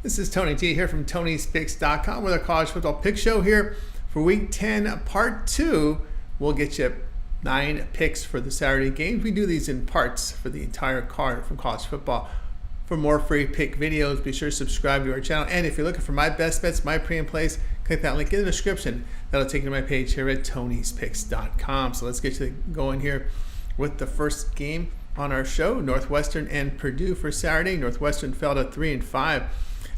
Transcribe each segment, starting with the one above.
This is Tony T here from Tony'sPicks.com with our college football pick show here for Week 10, Part 2. We'll get you 9 picks for the Saturday games. We do these in parts for the entire card from college football. For more free pick videos, be sure to subscribe to our channel. And if you're looking for my best bets, my pre and plays, click that link in the description. That'll take you to my page here at Tony'sPicks.com. So let's get you going here with the first game on our show, Northwestern and Purdue for Saturday. Northwestern fell to 3-5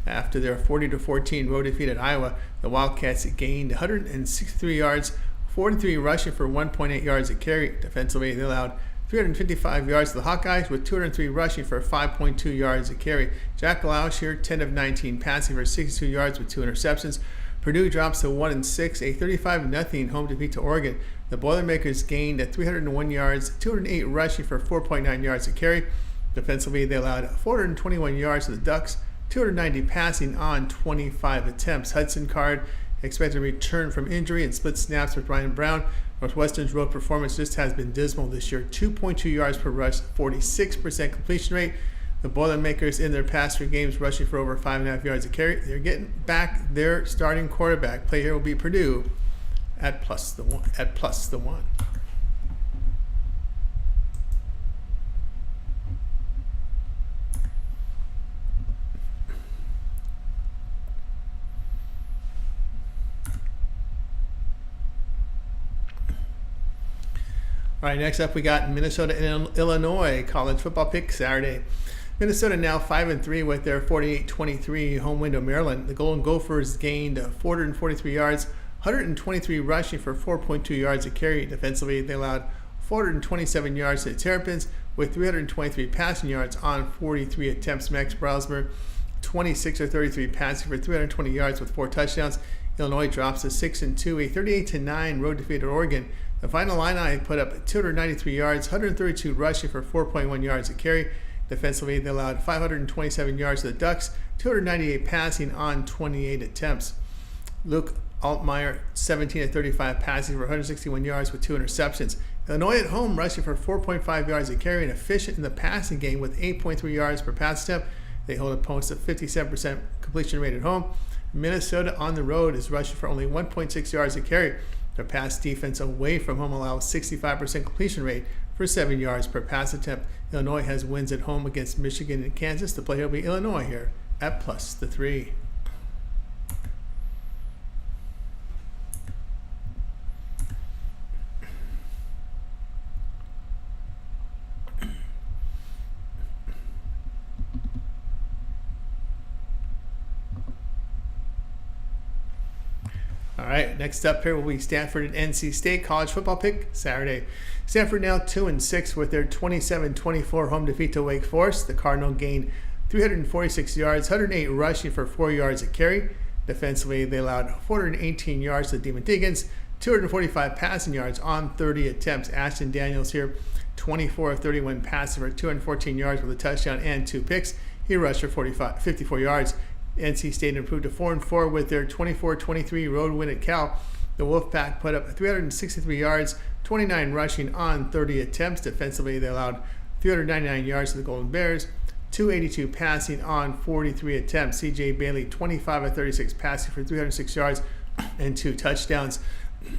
after their 40-14 road defeat at Iowa. The Wildcats gained 163 yards, 43 rushing for 1.8 yards a carry. Defensively, they allowed 355 yards to the Hawkeyes with 203 rushing for 5.2 yards a carry. Jack Lausch here, 10 of 19 passing for 62 yards with 2 interceptions. Purdue drops to 1-6, a 35-0 home defeat to Oregon. The Boilermakers gained 301 yards, 208 rushing for 4.9 yards a carry. Defensively, they allowed 421 yards to the Ducks, 290 passing on 25 attempts. Hudson Card expected to return from injury and split snaps with Ryan Brown. Northwestern's road performance just has been dismal this year. 2.2 yards per rush, 46% completion rate. The Boilermakers in their past 3 games rushing for over 5.5 yards a carry. They're getting back their starting quarterback. Play here will be Purdue at plus the one. All right, next up we got Minnesota and Illinois college football pick Saturday. Minnesota now 5-3 with their 48-23 home win to Maryland. The Golden Gophers gained 443 yards, 123 rushing for 4.2 yards a carry. Defensively, they allowed 427 yards to the Terrapins with 323 passing yards on 43 attempts. Max Browsmer, 26 of 33 passing for 320 yards with 4 touchdowns. Illinois drops to 6-2, a 38-9 road defeat at Oregon. The final line put up 293 yards, 132 rushing for 4.1 yards a carry. Defensively, they allowed 527 yards to the Ducks, 298 passing on 28 attempts. Luke Altmaier, 17 of 35 passing for 161 yards with 2 interceptions. Illinois at home rushing for 4.5 yards a carry and efficient in the passing game with 8.3 yards per pass attempt. They hold opponents to 57% completion rate at home. Minnesota on the road is rushing for only 1.6 yards a carry. Their pass defense away from home allows 65% completion rate for 7 yards per pass attempt. Illinois has wins at home against Michigan and Kansas. The play will be Illinois here at plus the 3. All right, next up here will be Stanford and NC State college football pick Saturday. Stanford now 2-6 with their 27-24 home defeat to Wake Forest. The Cardinal gained 346 yards, 108 rushing for 4 yards a carry. Defensively, they allowed 418 yards to the Demon Deacons, 245 passing yards on 30 attempts. Ashton Daniels here, 24 of 31 passing for 214 yards with a touchdown and 2 picks. He rushed for 54 yards. NC State improved to 4-4 with their 24-23 road win at Cal. The Wolfpack put up 363 yards, 29 rushing on 30 attempts. Defensively, they allowed 399 yards to the Golden Bears, 282 passing on 43 attempts. C.J. Bailey, 25 of 36 passing for 306 yards and 2 touchdowns.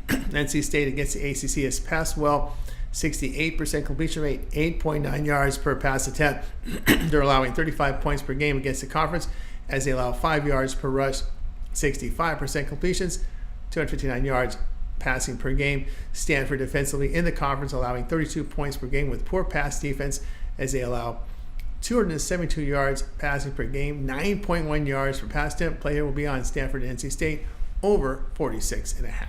NC State against the ACC has passed well, 68% completion rate, 8.9 yards per pass attempt. They're allowing 35 points per game against the conference as they allow 5 yards per rush, 65% completions, 259 yards passing per game. Stanford defensively in the conference allowing 32 points per game with poor pass defense as they allow 272 yards passing per game, 9.1 yards per pass attempt. Play here will be on Stanford and NC State over 46.5.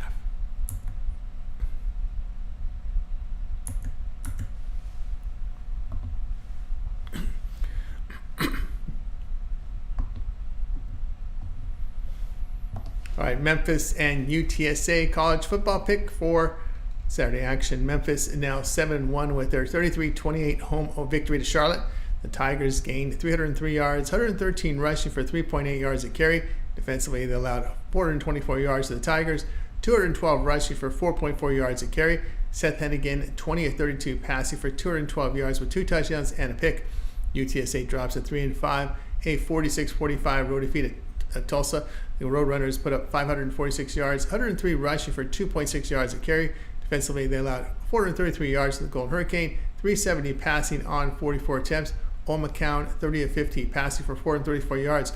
All right, Memphis and UTSA college football pick for Saturday action. Memphis now 7-1 with their 33-28 home victory to Charlotte. The Tigers gained 303 yards, 113 rushing for 3.8 yards a carry. Defensively, they allowed 424 yards to the Tigers, 212 rushing for 4.4 yards a carry. Seth Hennigan, 20 of 32 passing for 212 yards with 2 touchdowns and a pick. UTSA drops to 3-5, a 46-45 road defeat at Tulsa. The Roadrunners put up 546 yards, 103 rushing for 2.6 yards a carry. Defensively, they allowed 433 yards to the Golden Hurricane, 370 passing on 44 attempts. Old McCown, 30 of 50, passing for 434 yards.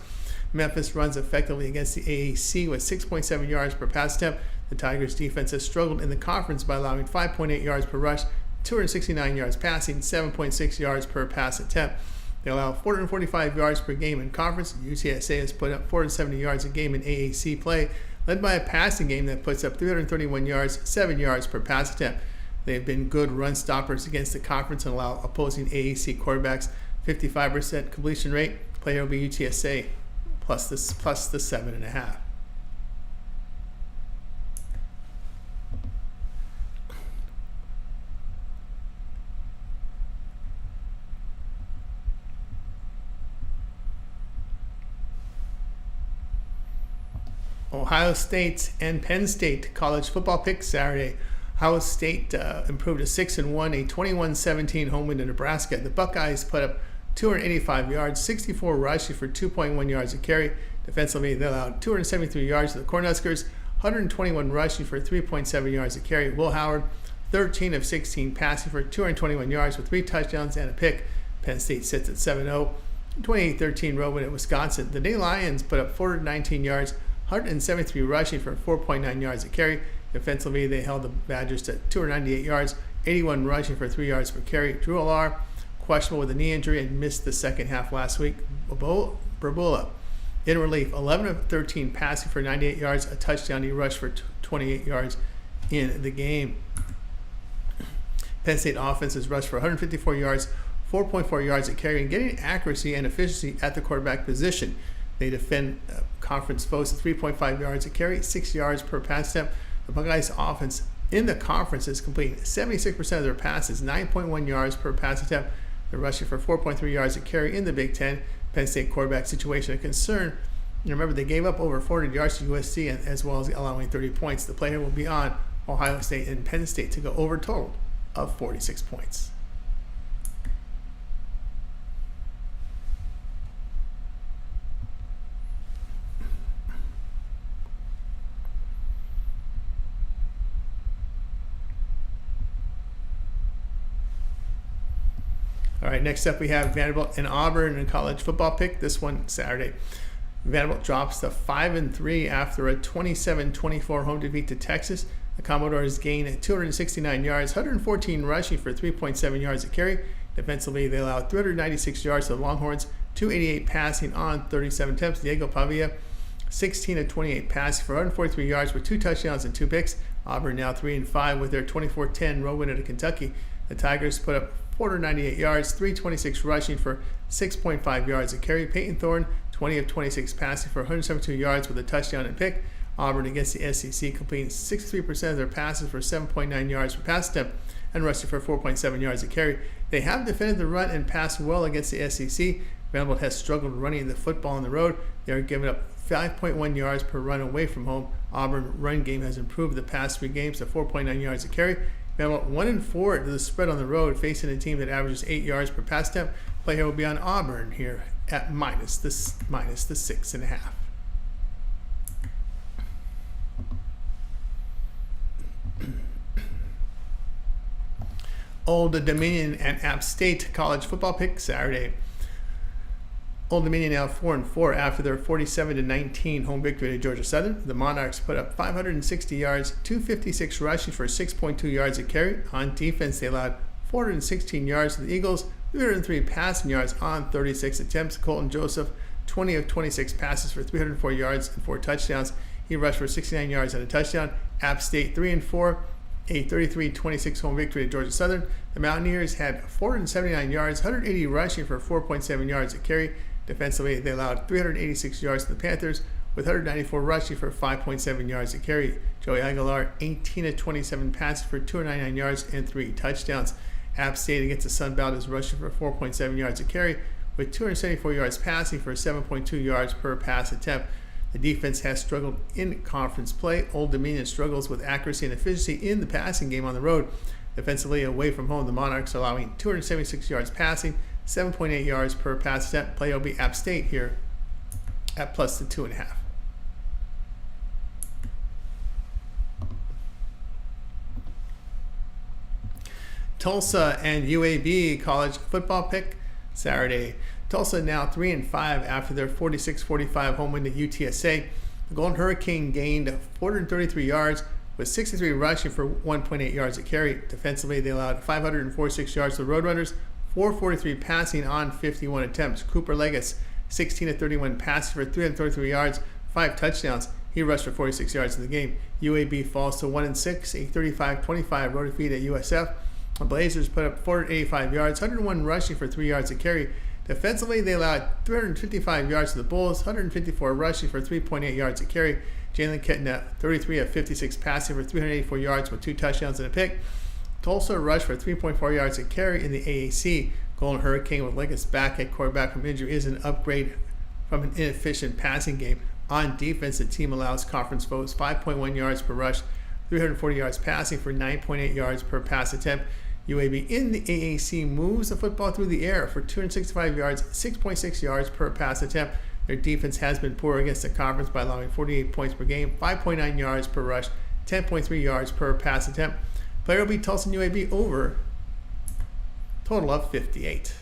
Memphis runs effectively against the AAC with 6.7 yards per pass attempt. The Tigers' defense has struggled in the conference by allowing 5.8 yards per rush, 269 yards passing, 7.6 yards per pass attempt. They allow 445 yards per game in conference. UTSA has put up 470 yards a game in AAC play, led by a passing game that puts up 331 yards, 7 yards per pass attempt. They've been good run stoppers against the conference and allow opposing AAC quarterbacks 55% completion rate. Player will be UTSA plus the 7.5. Ohio State and Penn State college football pick Saturday. Ohio State improved to 6-1, a 21-17 home win to Nebraska. The Buckeyes put up 285 yards, 64 rushing for 2.1 yards a carry. Defensively, they allowed 273 yards to the Cornhuskers, 121 rushing for 3.7 yards a carry. Will Howard, 13 of 16 passing for 221 yards with 3 touchdowns and a pick. Penn State sits at 7-0, 28-13 road win at Wisconsin. The Day Lions put up 419 yards, 173 rushing for 4.9 yards a carry. Defensively, they held the Badgers to 298 yards, 81 rushing for 3 yards per carry. Drew Allar, questionable with a knee injury and missed the second half last week. Burbula, in relief, 11 of 13 passing for 98 yards, a touchdown. He rushed for 28 yards in the game. Penn State offense has rushed for 154 yards, 4.4 yards a carry, and getting accuracy and efficiency at the quarterback position. They defend conference foes at 3.5 yards a carry, 6 yards per pass attempt. The Buckeyes offense in the conference is completing 76% of their passes, 9.1 yards per pass attempt. They're rushing for 4.3 yards a carry in the Big Ten. Penn State quarterback situation a concern. You remember, they gave up over 400 yards to USC as well as allowing 30 points. The player will be on Ohio State and Penn State to go over a total of 46 points. All right, next up we have Vanderbilt and Auburn in college football pick. This one Saturday. Vanderbilt drops to 5-3 after a 27-24 home defeat to Texas. The Commodores gained 269 yards, 114 rushing for 3.7 yards a carry. Defensively, they allowed 396 yards to the Longhorns, 288 passing on 37 attempts. Diego Pavia, 16 of 28 passing for 143 yards with 2 touchdowns and 2 picks. Auburn now 3-5 with their 24-10 road win at Kentucky. The Tigers put up 498 yards, 326 rushing for 6.5 yards a carry. Peyton Thorne, 20 of 26 passing for 172 yards with a touchdown and pick. Auburn against the SEC completing 63% of their passes for 7.9 yards per pass attempt and rushing for 4.7 yards a carry. They have defended the run and passed well against the SEC. Vanderbilt has struggled running the football on the road. They are giving up 5.1 yards per run away from home. Auburn run game has improved the past 3 games to 4.9 yards a carry. Vanderbilt 1-4 to the spread on the road, facing a team that averages 8 yards per pass attempt. Play here will be on Auburn here at minus the 6.5. Old Dominion and App State college football pick Saturday. Old Dominion now 4-4 after their 47-19 home victory at Georgia Southern. The Monarchs put up 560 yards, 256 rushing for 6.2 yards a carry. On defense, they allowed 416 yards to the Eagles, 303 passing yards on 36 attempts. Colton Joseph, 20 of 26 passes for 304 yards and 4 touchdowns. He rushed for 69 yards and a touchdown. App State 3-4, a 33-26 home victory at Georgia Southern. The Mountaineers had 479 yards, 180 rushing for 4.7 yards a carry. Defensively, they allowed 386 yards to the Panthers with 194 rushing for 5.7 yards a carry. Joey Aguilar, 18 of 27 passes for 299 yards and 3 touchdowns. App State against the Sun Belt is rushing for 4.7 yards a carry with 274 yards passing for 7.2 yards per pass attempt. The defense has struggled in conference play. Old Dominion struggles with accuracy and efficiency in the passing game on the road. Defensively, away from home, the Monarchs are allowing 276 yards passing, 7.8 yards per pass attempt. Play will be App State here at plus the 2.5. Tulsa and UAB college football pick Saturday. Tulsa now 3-5 after their 46-45 home win to UTSA. The Golden Hurricane gained 433 yards with 63 rushing for 1.8 yards a carry. Defensively, they allowed 546 yards to the Roadrunners, 443 passing on 51 attempts. Cooper Legas, 16-31 passes for 333 yards, 5 touchdowns. He rushed for 46 yards in the game. UAB falls to 1-6, a 35-25 road defeat at USF. The Blazers put up 485 yards, 101 rushing for 3 yards a carry. Defensively, they allowed 355 yards to the Bulls, 154 rushing for 3.8 yards a carry. Jalen Ketna, 33 of 56 passing for 384 yards with 2 touchdowns and a pick. Tulsa rushed for 3.4 yards a carry in the AAC. Golden Hurricane with Legas back at quarterback from injury is an upgrade from an inefficient passing game. On defense, the team allows conference foes 5.1 yards per rush, 340 yards passing for 9.8 yards per pass attempt. UAB in the AAC moves the football through the air for 265 yards, 6.6 yards per pass attempt. Their defense has been poor against the conference by allowing 48 points per game, 5.9 yards per rush, 10.3 yards per pass attempt. Player will be Tulsa and UAB over, total of 58.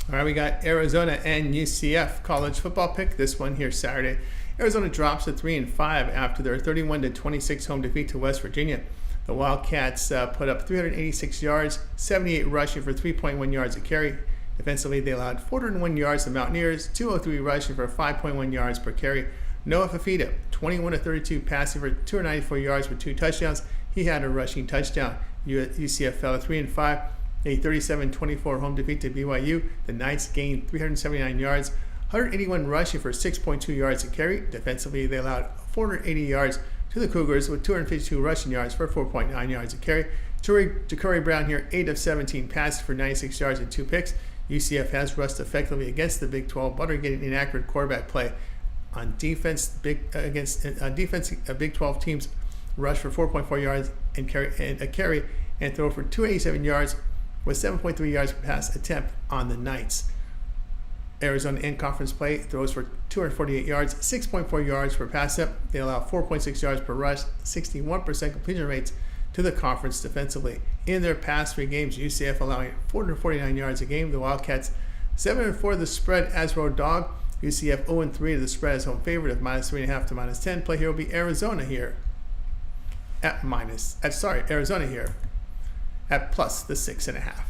All right, we got Arizona and UCF college football pick. This one here Saturday. Arizona drops to 3-5 after their 31-26 home defeat to West Virginia. The Wildcats put up 386 yards, 78 rushing for 3.1 yards a carry. Defensively, they allowed 401 yards to the Mountaineers, 203 rushing for 5.1 yards per carry. Noah Fafita, 21-32 passing for 294 yards for 2 touchdowns. He had a rushing touchdown. UCF fell to 3-5. A 37-24 home defeat to BYU. The Knights gained 379 yards, 181 rushing for 6.2 yards a carry. Defensively, they allowed 480 yards to the Cougars with 252 rushing yards for 4.9 yards a carry. Ja'Cory Brown here, 8 of 17 passes for 96 yards and 2 picks. UCF has rushed effectively against the Big 12, but are getting inaccurate quarterback play. On defense, Big 12 teams rush for 4.4 yards and carry and throw for 287 yards with 7.3 yards per pass attempt on the Knights. Arizona in conference play throws for 248 yards, 6.4 yards per pass attempt. They allow 4.6 yards per rush, 61% completion rates to the conference defensively. In their past 3 games, UCF allowing 449 yards a game. The Wildcats 7-4 the spread as road dog. UCF 0-3 to the spread as home favorite of -3.5 to -10. Play here will be Arizona here at Arizona here at plus the 6.5.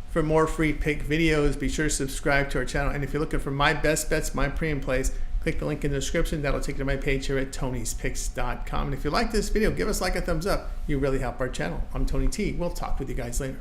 For more free pick videos, be sure to subscribe to our channel. And if you're looking for my best bets, my premium plays, click the link in the description. That'll take you to my page here at tonyspicks.com. And if you like this video, give us a thumbs up. You really help our channel. I'm Tony T. We'll talk with you guys later.